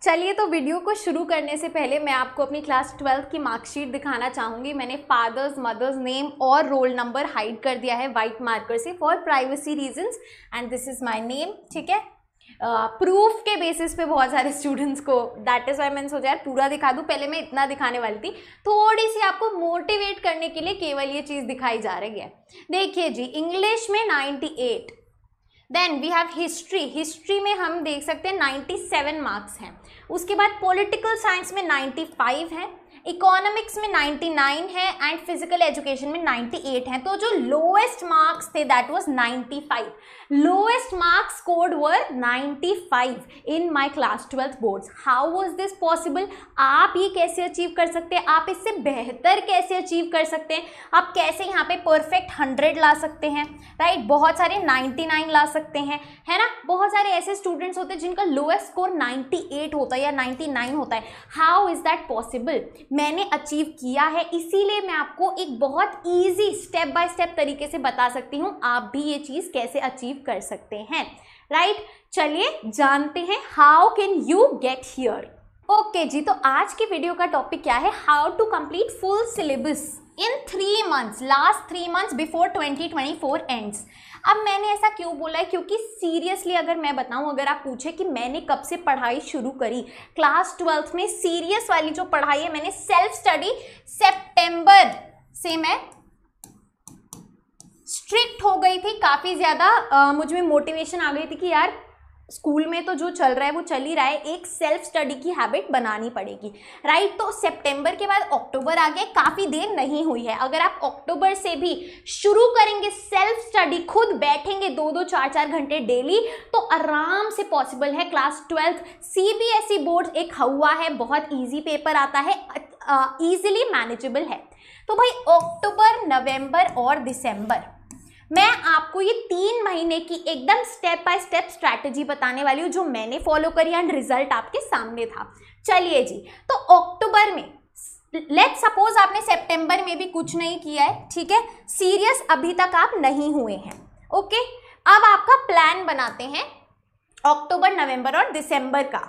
चलिए, तो वीडियो को शुरू करने से पहले मैं आपको अपनी क्लास 12th की मार्कशीट दिखाना चाहूँगी। मैंने फादर्स मदर्स नेम और रोल नंबर हाइड कर दिया है वाइट मार्कर से for privacy reasons, and this is my name. ठीक है, प्रूफ के बेसिस पे बहुत सारे स्टूडेंट्स को, दैट इज़ वाई मैंने सोचा यार पूरा दिखा दूँ। पहले मैं इतना दिखाने वाली थी, थोड़ी सी आपको मोटिवेट करने के लिए केवल ये चीज़ दिखाई जा रही है। देखिए जी, इंग्लिश में 98, देन वी हैव हिस्ट्री में हम देख सकते हैं 97 मार्क्स हैं। उसके बाद पॉलिटिकल साइंस में 95 है, इकोनॉमिक्स में 99 है, एंड फिजिकल एजुकेशन में 98 है। तो जो लोएस्ट मार्क्स थे that was 95। Lowest marks scored were 95 in my class 12th boards. How was this possible? आप ये कैसे अचीव कर सकते हैं? आप इससे बेहतर कैसे अचीव कर सकते हैं? आप कैसे यहाँ पे परफेक्ट 100 ला सकते हैं, राइट? बहुत सारे 99 ला सकते हैं, है ना? बहुत सारे ऐसे स्टूडेंट्स होते हैं जिनका लोएस्ट स्कोर 98 होता है या 99 होता है। How is that possible? मैंने अचीव किया है, इसीलिए मैं आपको एक बहुत इजी स्टेप बाय स्टेप तरीके से बता सकती हूँ आप भी ये चीज़ कैसे अचीव कर सकते हैं, राइट? चलिए जानते हैं how can you get here. Okay जी, तो आज की वीडियो का टॉपिक क्या है? How to complete full syllabus in 3 months, last 3 months before 2024 ends. अब मैंने ऐसा क्यों बोला है? क्योंकि सीरियसली अगर मैं बताऊं, अगर आप पूछे कि मैंने कब से पढ़ाई शुरू करी क्लास 12th में, सीरियस वाली जो पढ़ाई है मैंने सेल्फ स्टडी, सितंबर से मैं स्ट्रिक्ट हो गई थी काफ़ी ज़्यादा। मुझ में मोटिवेशन आ गई थी कि यार स्कूल में तो जो चल रहा है वो चल ही रहा है, एक सेल्फ स्टडी की हैबिट बनानी पड़ेगी, राइट? तो सितंबर के बाद अक्टूबर आ गया, काफ़ी देर नहीं हुई है। अगर आप अक्टूबर से भी शुरू करेंगे सेल्फ स्टडी, खुद बैठेंगे 2-2, 4-4 घंटे डेली, तो आराम से पॉसिबल है। क्लास 12th CBSE बोर्ड एक हुआ है, बहुत ईजी पेपर आता है, ईजिली मैनेजेबल है। तो भाई अक्टूबर, नवंबर और दिसंबर मैं आपको ये 3 महीने की एकदम स्टेप बाय स्टेप स्ट्रैटेजी बताने वाली हूँ जो मैंने फॉलो करी एंड रिजल्ट आपके सामने था। चलिए जी, तो अक्टूबर में लेट्स सपोज आपने सितंबर में भी कुछ नहीं किया है, ठीक है, सीरियस अभी तक आप नहीं हुए हैं, ओके? अब आपका प्लान बनाते हैं अक्टूबर, नवंबर और दिसंबर का।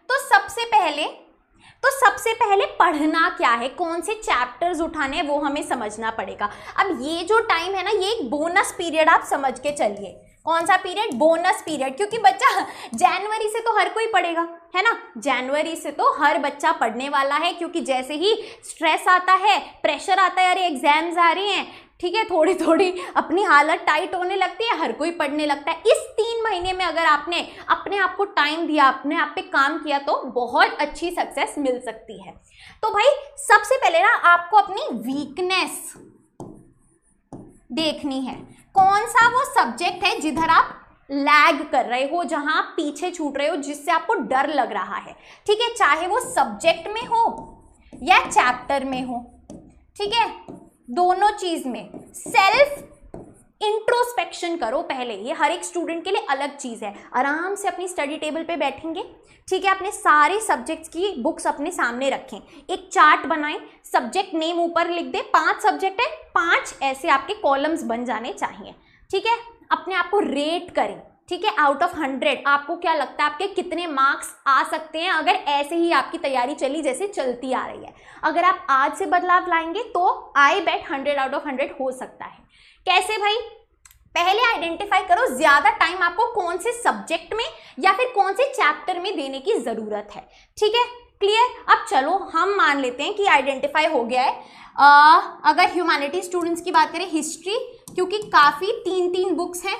तो सबसे पहले पढ़ना क्या है, कौन से चैप्टर्स उठाने हैं वो हमें समझना पड़ेगा। अब ये जो टाइम है ना, ये एक बोनस पीरियड आप समझ के चलिए। कौन सा पीरियड? Bonus period. क्योंकि बच्चा जनवरी से तो हर कोई पढ़ेगा, है ना? जनवरी से तो हर बच्चा पढ़ने वाला है, क्योंकि जैसे ही स्ट्रेस आता है, प्रेशर आता है, अरे एग्जाम्स आ रहे हैं, ठीक है, थोड़ी थोड़ी अपनी हालत टाइट होने लगती है, हर कोई पढ़ने लगता है। इस 3 महीने में अगर आपने अपने आप को टाइम दिया, अपने आप पे काम किया, तो बहुत अच्छी सक्सेस मिल सकती है। तो भाई सबसे पहले ना आपको अपनी वीकनेस देखनी है। कौन सा वो सब्जेक्ट है जिधर आप लैग कर रहे हो, जहां आप पीछे छूट रहे हो, जिससे आपको डर लग रहा है, ठीक है? चाहे वो सब्जेक्ट में हो या चैप्टर में हो, ठीक है, दोनों चीज में सेल्फ इंट्रोस्पेक्शन करो पहले। ये हर एक स्टूडेंट के लिए अलग चीज है। आराम से अपनी स्टडी टेबल पे बैठेंगे, ठीक है, अपने सारे सब्जेक्ट्स की बुक्स अपने सामने रखें, एक चार्ट बनाएं, सब्जेक्ट नेम ऊपर लिख दें। 5 सब्जेक्ट है, 5 ऐसे आपके कॉलम्स बन जाने चाहिए, ठीक है? अपने आप को रेट करें, ठीक है, आउट ऑफ 100 आपको क्या लगता है आपके कितने मार्क्स आ सकते हैं अगर ऐसे ही आपकी तैयारी चली जैसे चलती आ रही है। अगर आप आज से बदलाव लाएंगे तो आई बेट 100 आउट ऑफ 100 हो सकता है। कैसे भाई? पहले आइडेंटिफाई करो ज्यादा टाइम आपको कौन से सब्जेक्ट में या फिर कौन से चैप्टर में देने की जरूरत है, ठीक है? क्लियर? अब चलो हम मान लेते हैं कि आइडेंटिफाई हो गया है। अगर ह्यूमैनिटी स्टूडेंट्स की बात करें, हिस्ट्री, क्योंकि काफी 3-3 बुक्स हैं,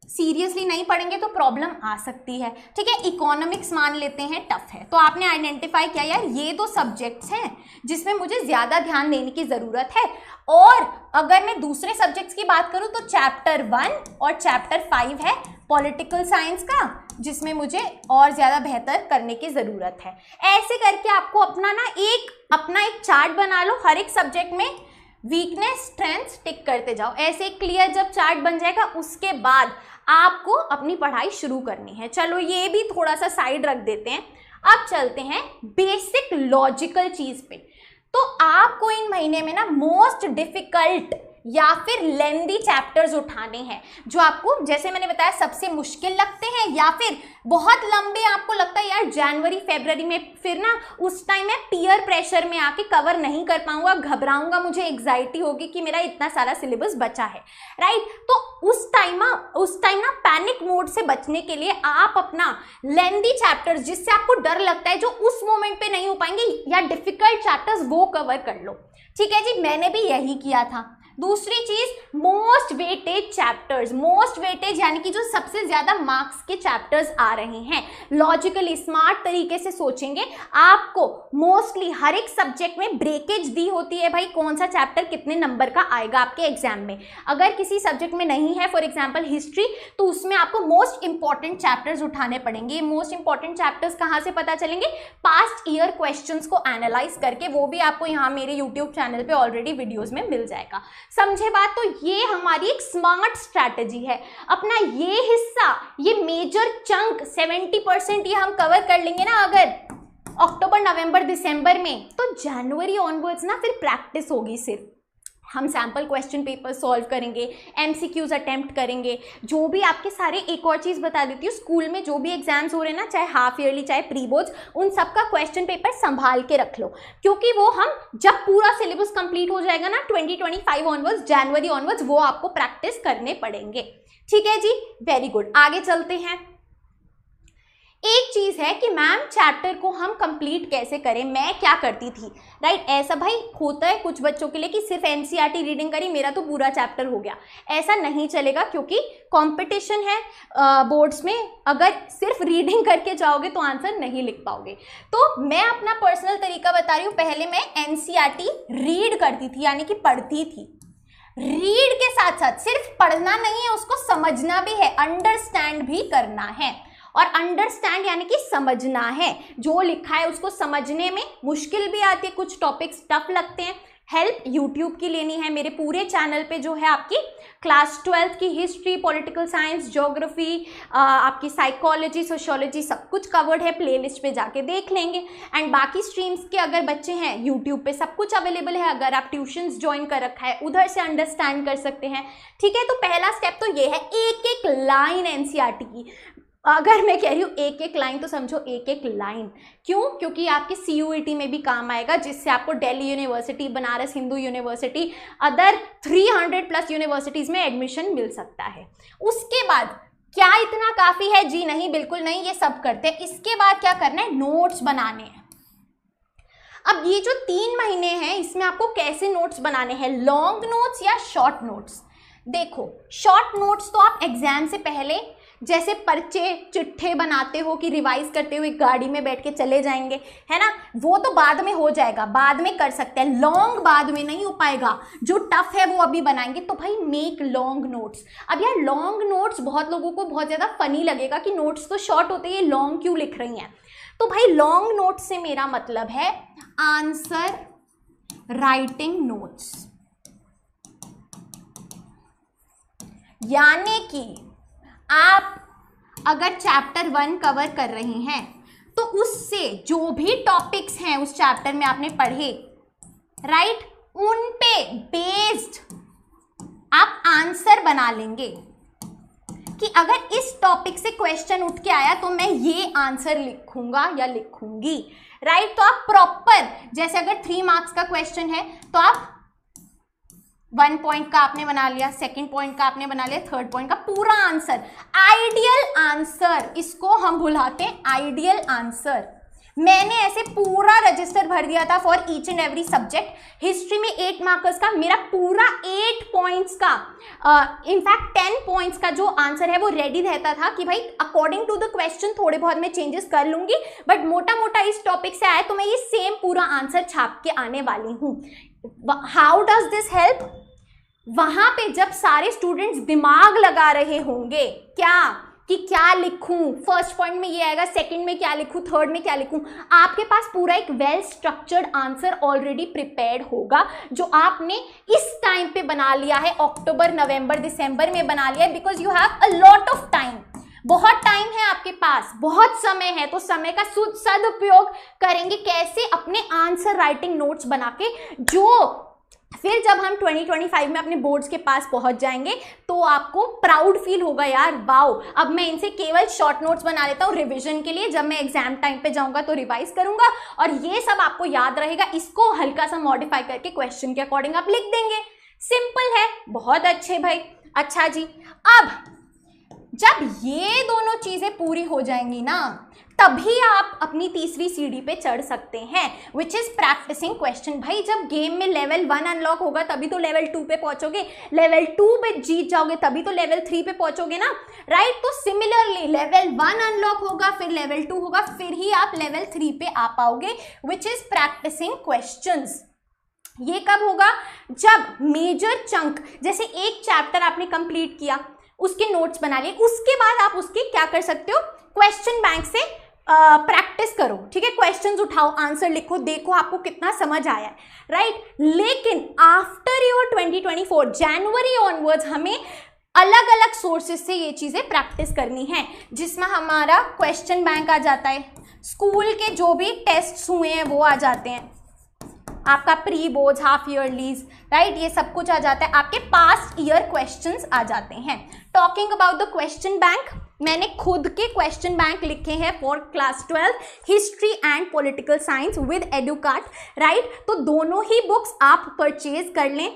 सीरियसली नहीं पढ़ेंगे तो प्रॉब्लम आ सकती है, ठीक है? इकोनॉमिक्स मान लेते हैं टफ है, तो आपने आइडेंटिफाई किया यार ये 2 सब्जेक्ट्स हैं जिसमें मुझे ज्यादा ध्यान देने की जरूरत है। और अगर मैं दूसरे सब्जेक्ट्स की बात करूं तो चैप्टर 1 और चैप्टर 5 है पॉलिटिकल साइंस का, जिसमें मुझे और ज्यादा बेहतर करने की जरूरत है। ऐसे करके आपको अपना एक चार्ट बना लो, हर एक सब्जेक्ट में वीकनेस स्ट्रेंथ टिक करते जाओ। ऐसे क्लियर जब चार्ट बन जाएगा, उसके बाद आपको अपनी पढ़ाई शुरू करनी है। चलो ये भी थोड़ा सा साइड रख देते हैं, अब चलते हैं बेसिक लॉजिकल चीज पे। तो आपको इन महीने में ना मोस्ट डिफिकल्ट या फिर लेंदी चैप्टर्स उठाने हैं जो आपको, जैसे मैंने बताया, सबसे मुश्किल लगते हैं, या फिर बहुत लंबे आपको लगता है यार जनवरी फरवरी में फिर ना उस टाइम मैं पीयर प्रेशर में आके कवर नहीं कर पाऊंगा, घबराऊंगा, मुझे एग्जाइटी होगी कि मेरा इतना सारा सिलेबस बचा है, राइट। तो उस टाइम ना पैनिक मोड से बचने के लिए आप अपना लेंदी चैप्टर्स, जिससे आपको डर लगता है, जो उस मोमेंट पे नहीं हो पाएंगे, या डिफिकल्ट चैप्टर्स, वो कवर कर लो। ठीक है जी, मैंने भी यही किया था। दूसरी चीज, most weightage chapters, most weightage यानी कि जो सबसे ज्यादा मार्क्स के चैप्टर्स आ रहे हैं, लॉजिकली स्मार्ट तरीके से सोचेंगे। आपको मोस्टली हर एक सब्जेक्ट में ब्रेकेज दी होती है, भाई कौन सा चैप्टर कितने नंबर का आएगा आपके एग्जाम में। अगर किसी सब्जेक्ट में नहीं है, फॉर एग्जाम्पल हिस्ट्री, तो उसमें आपको मोस्ट इंपॉर्टेंट चैप्टर्स उठाने पड़ेंगे। मोस्ट इंपॉर्टेंट चैप्टर्स कहाँ से पता चलेंगे? पास्ट ईयर क्वेश्चंस को एनालाइज करके, वो भी आपको यहाँ मेरे यूट्यूब चैनल पे ऑलरेडी वीडियोज में मिल जाएगा। समझे बात? तो ये हमारी एक स्मार्ट स्ट्रैटेजी है। अपना ये हिस्सा, ये मेजर चंक 70% ये हम कवर कर लेंगे ना अगर अक्टूबर नवंबर दिसंबर में, तो जनवरी ऑनवर्ड्स ना फिर प्रैक्टिस होगी। सिर्फ हम सैम्पल क्वेश्चन पेपर सॉल्व करेंगे, एमसीक्यूज अटेम्प्ट करेंगे, जो भी आपके सारे, एक और चीज़ बता देती हूँ, स्कूल में जो भी एग्जाम्स हो रहे हैं ना, चाहे हाफ ईयरली चाहे प्री बोर्ड्स, उन सबका क्वेश्चन पेपर संभाल के रख लो, क्योंकि वो हम जब पूरा सिलेबस कंप्लीट हो जाएगा ना 2025 ऑनवर्ड्स, जनवरी ऑनवर्ड्स, वो आपको प्रैक्टिस करने पड़ेंगे। ठीक है जी, वेरी गुड। आगे चलते हैं। एक चीज है कि मैम चैप्टर को हम कंप्लीट कैसे करें। मैं क्या करती थी, राइट, ऐसा भाई होता है कुछ बच्चों के लिए कि सिर्फ एनसीईआरटी रीडिंग करी, मेरा तो पूरा चैप्टर हो गया। ऐसा नहीं चलेगा, क्योंकि कंपटीशन है बोर्ड्स में। अगर सिर्फ रीडिंग करके जाओगे तो आंसर नहीं लिख पाओगे। तो मैं अपना पर्सनल तरीका बता रही हूँ। पहले मैं एनसीईआरटी रीड करती थी, यानी कि पढ़ती थी। रीड के साथ साथ सिर्फ पढ़ना नहीं है, उसको समझना भी है, अंडरस्टैंड भी करना है। और अंडरस्टैंड यानी कि समझना है, जो लिखा है उसको समझने में मुश्किल भी आती है, कुछ टॉपिक्स टफ लगते हैं। हेल्प यूट्यूब की लेनी है। मेरे पूरे चैनल पे जो है आपकी क्लास 12th की हिस्ट्री, पॉलिटिकल साइंस, ज्योग्राफी, आपकी साइकोलॉजी, सोशियोलॉजी, सब कुछ कवर्ड है। प्लेलिस्ट पे जाके देख लेंगे। एंड बाकी स्ट्रीम्स के अगर बच्चे हैं, यूट्यूब पे सब कुछ अवेलेबल है। अगर आप ट्यूशन्स ज्वाइन कर रखा है, उधर से अंडरस्टैंड कर सकते हैं। ठीक है, तो पहला स्टेप तो ये है, एक एक लाइन एनसीईआरटी की। अगर मैं कह रही हूँ एक एक लाइन, तो समझो एक एक लाइन। क्यों? क्योंकि आपके सीयूईटी में भी काम आएगा, जिससे आपको Delhi university, Banaras Hindu university, other 300+ universities में एडमिशन मिल सकता है। उसके बाद क्या इतना काफ़ी है? जी नहीं, बिल्कुल नहीं, ये सब करते हैं। इसके बाद क्या करना है? नोट्स बनाने हैं। अब ये जो 3 महीने हैं, इसमें आपको कैसे नोट्स बनाने हैं, लॉन्ग नोट्स या शॉर्ट नोट्स? देखो, शॉर्ट नोट्स तो आप एग्जाम से पहले जैसे पर्चे चिट्ठे बनाते हो कि रिवाइज करते हुए गाड़ी में बैठ के चले जाएंगे, है ना, वो तो बाद में हो जाएगा, बाद में कर सकते हैं। लॉन्ग बाद में नहीं हो पाएगा, जो टफ है वो अभी बनाएंगे। तो भाई मेक लॉन्ग नोट्स। अब यार लॉन्ग नोट्स बहुत लोगों को बहुत ज़्यादा फनी लगेगा कि नोट्स तो शॉर्ट होते हैं, ये लॉन्ग क्यों लिख रही हैं। तो भाई लॉन्ग नोट्स से मेरा मतलब है आंसर राइटिंग नोट्स, यानी कि आप अगर चैप्टर 1 कवर कर रहे हैं तो उससे जो भी टॉपिक्स हैं उस चैप्टर में आपने पढ़े, राइट, उन पे बेस्ड आप आंसर बना लेंगे कि अगर इस टॉपिक से क्वेश्चन उठ के आया तो मैं ये आंसर लिखूंगा या लिखूंगी, राइट। तो आप प्रॉपर, जैसे अगर 3 मार्क्स का क्वेश्चन है तो आप 1 पॉइंट का आपने बना लिया, 2nd पॉइंट का आपने बना लिया, 3rd पॉइंट का पूरा आंसर, आइडियल आंसर, इसको हम बुलाते हैं आइडियल आंसर। मैंने ऐसे पूरा रजिस्टर भर दिया था for each and every subject. History में 8 मार्कर्स का मेरा पूरा 8 पॉइंट्स का, इनफैक्ट 10 पॉइंट्स का जो आंसर है वो रेडी रहता था कि भाई अकॉर्डिंग टू द क्वेश्चन थोड़े बहुत मैं चेंजेस कर लूंगी, बट मोटा मोटा इस टॉपिक से आया तो मैं ये सेम पूरा आंसर छाप के आने वाली हूँ। How does this help? वहां पे जब सारे स्टूडेंट्स दिमाग लगा रहे होंगे कि क्या लिखूं, फर्स्ट पॉइंट में ये आएगा, सेकंड में क्या लिखूं, थर्ड में क्या लिखूं, आपके पास पूरा एक well structured answer already prepared होगा, जो आपने इस टाइम पे बना लिया है, अक्टूबर नवंबर दिसंबर में बना लिया है, because you have a lot of time. बहुत टाइम है आपके पास, बहुत समय है, तो समय का सदुपयोग करेंगे कैसे? अपने आंसर राइटिंग नोट्स बना के, जो फिर जब हम 2025 में अपने बोर्ड्स के पास पहुंच जाएंगे तो आपको प्राउड फील होगा, यार वाओ, अब मैं इनसे केवल शॉर्ट नोट्स बना लेता हूँ रिवीजन के लिए, जब मैं एग्जाम टाइम पे जाऊंगा तो रिवाइज करूंगा और ये सब आपको याद रहेगा, इसको हल्का सा मॉडिफाई करके क्वेश्चन के अकॉर्डिंग आप लिख देंगे। सिंपल है, बहुत अच्छे भाई। अच्छा जी, अब जब ये दोनों चीजें पूरी हो जाएंगी ना, तभी आप अपनी तीसरी सीढ़ी पे चढ़ सकते हैं, विच इज प्रैक्टिसिंग क्वेश्चन। भाई जब गेम में लेवल 1 अनलॉक होगा तभी तो लेवल 2 पे पहुंचोगे, लेवल 2 पे जीत जाओगे तभी तो लेवल 3 पे पहुंचोगे ना, राइट। तो सिमिलरली लेवल 1 अनलॉक होगा, फिर लेवल 2 होगा, फिर ही आप लेवल 3 पे आ पाओगे, विच इज प्रैक्टिसिंग क्वेश्चंस। ये कब होगा? जब मेजर चंक, जैसे एक चैप्टर आपने कंप्लीट किया, उसके नोट्स बना लिए, उसके बाद आप उसकी क्या कर सकते हो, क्वेश्चन बैंक से प्रैक्टिस करो, ठीक है। क्वेश्चंस उठाओ, आंसर लिखो, देखो आपको कितना समझ आया है, राइट। लेकिन आफ्टर योर 2024 जनवरी ऑनवर्ड्स हमें अलग अलग सोर्सेज से ये चीजें प्रैक्टिस करनी है, जिसमें हमारा क्वेश्चन बैंक आ जाता है, स्कूल के जो भी टेस्ट हुए हैं वो आ जाते हैं, आपका प्री बोर्ड, हाफ ईयरलीज, राइट, ये सब कुछ आ जाता है, आपके पास्ट ईयर क्वेश्चंस आ जाते हैं। Talking about the question bank, मैंने खुद के क्वेश्चन बैंक लिखे हैं for class 12 history and political science with Educart, right. तो दोनों ही बुक्स आप परचेज कर लें।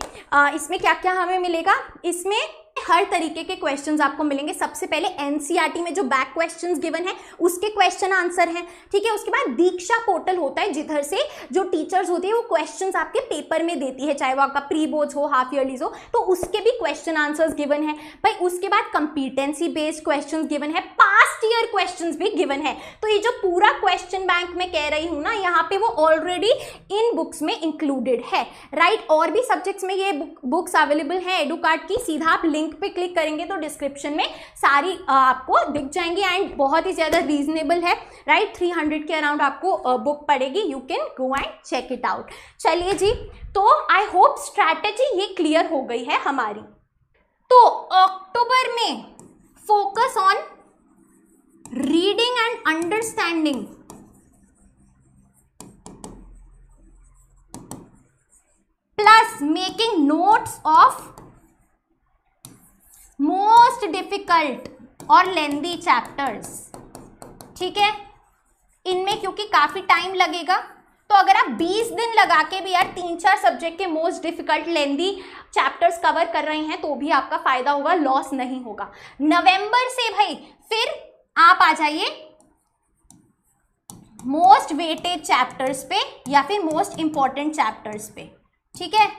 इसमें क्या क्या हमें मिलेगा, इसमें हर तरीके के क्वेश्चंस आपको मिलेंगे। सबसे पहले एनसीईआरटी में जो बैक क्वेश्चंस गिवन है उसके क्वेश्चन आंसर हैं, ठीक है। उसके बाद दीक्षा पोर्टल होता है जिधर से जो टीचर्स होती है वो क्वेश्चंस आपके पेपर में देती है, चाहे वो आपका प्री बोर्ड्स हो, हाफ ईयरलीज हो, तो उसके भी क्वेश्चन आंसर्स गिवन है भाई। उसके बाद कंपिटेंसी बेस्ड क्वेश्चंस गिवन है, पास्ट ईयर क्वेश्चंस भी गिवन है। तो ये जो पूरा क्वेश्चन बैंक में कह रही हूं ना, यहाँ पे वो ऑलरेडी इन बुक्स में इंक्लूडेड है, राइट। और भी सब्जेक्ट्स में ये बुक्स अवेलेबल है एडुकार्ट की, सीधा आप लिंक पे क्लिक करेंगे तो डिस्क्रिप्शन में सारी आपको दिख जाएंगी एंड बहुत ही ज्यादा रीजनेबल है, राइट। 300 के अराउंड आपको बुक पड़ेगी, you can go and check it out. चलिए जी, तो आई होप स्ट्रैटेजी ये क्लियर हो गई है हमारी। तो अक्टूबर में focus on reading and understanding, plus making notes of most difficult और लेंदी चैप्टर्स, ठीक है। इनमें क्योंकि काफी टाइम लगेगा, तो अगर आप 20 दिन लगा के भी यार 3-4 सब्जेक्ट के मोस्ट डिफिकल्ट लेंदी चैप्टर्स कवर कर रहे हैं तो भी आपका फायदा होगा, लॉस नहीं होगा। नवंबर से भाई फिर आप आ जाइए मोस्ट वेटेड चैप्टर्स पे या फिर मोस्ट इंपॉर्टेंट चैप्टर्स पे, ठीक है।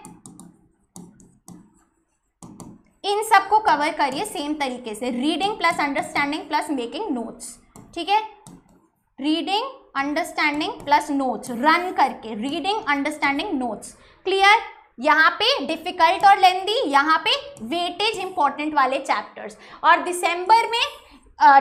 इन सबको कवर करिए सेम तरीके से, reading plus understanding plus making notes, ठीक है। Reading understanding plus notes run करके, रीडिंग अंडरस्टैंडिंग नोट्स, क्लियर। यहाँ पे डिफिकल्ट और लेंदी, यहाँ पे वेटेज इंपॉर्टेंट वाले चैप्टर्स। और दिसंबर में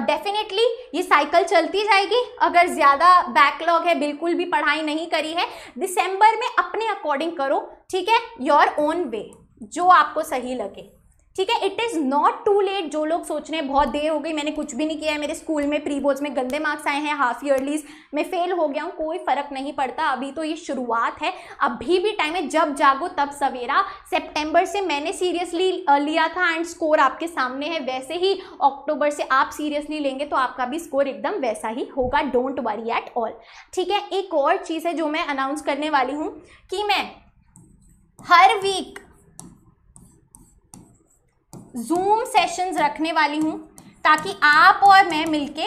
डेफिनेटली ये साइकिल चलती जाएगी। अगर ज़्यादा बैकलॉग है, बिल्कुल भी पढ़ाई नहीं करी है, दिसंबर में अपने अकॉर्डिंग करो, ठीक है, योर ओन वे, जो आपको सही लगे, ठीक है। It is not too late. जो लोग सोच रहे हैं बहुत देर हो गई, मैंने कुछ भी नहीं किया है, मेरे स्कूल में प्री बोर्ड्स में गंदे मार्क्स आए हैं, हाफ ईयरलीज में फेल हो गया हूँ, कोई फर्क नहीं पड़ता। अभी तो ये शुरुआत है, अभी भी टाइम है, जब जागो तब सवेरा। सितंबर से मैंने सीरियसली लिया था एंड स्कोर आपके सामने है, वैसे ही अक्टूबर से आप सीरियसली लेंगे तो आपका भी स्कोर एकदम वैसा ही होगा, डोंट वरी एट ऑल, ठीक है। एक और चीज़ है जो मैं अनाउंस करने वाली हूँ कि मैं हर वीक जूम सेशंस रखने वाली हूं ताकि आप और मैं मिलके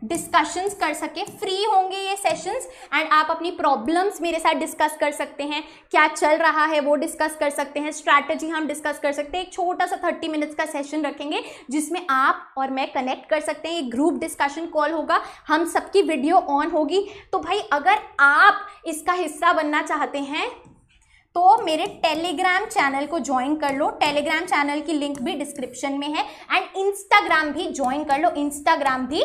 डिस्कशंस कर सके। फ्री होंगे ये सेशंस एंड आप अपनी प्रॉब्लम्स मेरे साथ डिस्कस कर सकते हैं, क्या चल रहा है वो डिस्कस कर सकते हैं, स्ट्रैटेजी हम डिस्कस कर सकते हैं। एक छोटा सा 30 मिनट्स का सेशन रखेंगे जिसमें आप और मैं कनेक्ट कर सकते हैं। एक ग्रुप डिस्कशन कॉल होगा, हम सबकी वीडियो ऑन होगी। तो भाई अगर आप इसका हिस्सा बनना चाहते हैं तो मेरे टेलीग्राम चैनल को ज्वाइन कर लो, टेलीग्राम चैनल की लिंक भी डिस्क्रिप्शन में है एंड इंस्टाग्राम भी ज्वाइन कर लो, इंस्टाग्राम भी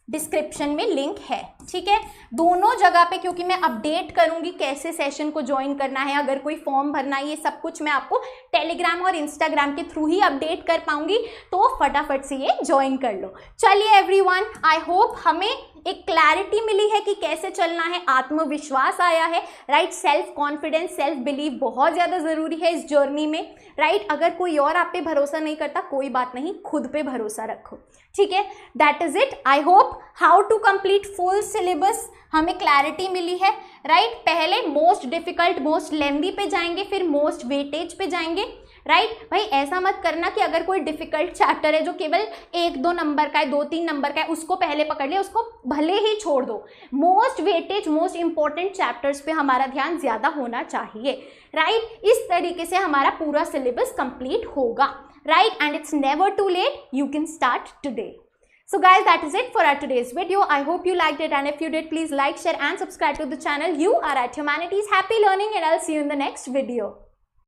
डिस्क्रिप्शन में लिंक है, ठीक है। दोनों जगह पे क्योंकि मैं अपडेट करूंगी कैसे सेशन को ज्वाइन करना है, अगर कोई फॉर्म भरना है, ये सब कुछ मैं आपको टेलीग्राम और इंस्टाग्राम के थ्रू ही अपडेट कर पाऊंगी, तो फटाफट से ये ज्वाइन कर लो। चलिए एवरीवन, आई होप हमें एक क्लैरिटी मिली है कि कैसे चलना है, आत्मविश्वास आया है, right. Self confidence, self believe बहुत ज्यादा जरूरी है इस जर्नी में, राइट। अगर कोई और आप पे भरोसा नहीं करता कोई बात नहीं, खुद पे भरोसा रखो, ठीक है। That is it. I hope how to complete full syllabus हमें क्लैरिटी मिली है, राइट। पहले मोस्ट डिफिकल्ट, मोस्ट लेंदी पे जाएंगे, फिर मोस्ट वेटेज पे जाएंगे, राइट। भाई ऐसा मत करना कि अगर कोई डिफिकल्ट चैप्टर है जो केवल 1-2 नंबर का है, 2-3 नंबर का है, उसको पहले पकड़ लिया, उसको भले ही छोड़ दो। Most weightage, most important chapters पे हमारा ध्यान ज्यादा होना चाहिए, राइट। इस तरीके से हमारा पूरा सिलेबस कंप्लीट होगा, right. And it's never too late, you can start today. So guys, that is it for our today's video. I hope you liked it, and if you did, please like, share and subscribe to the channel. You are at Humanities. Happy learning, and I'll see you in the next video.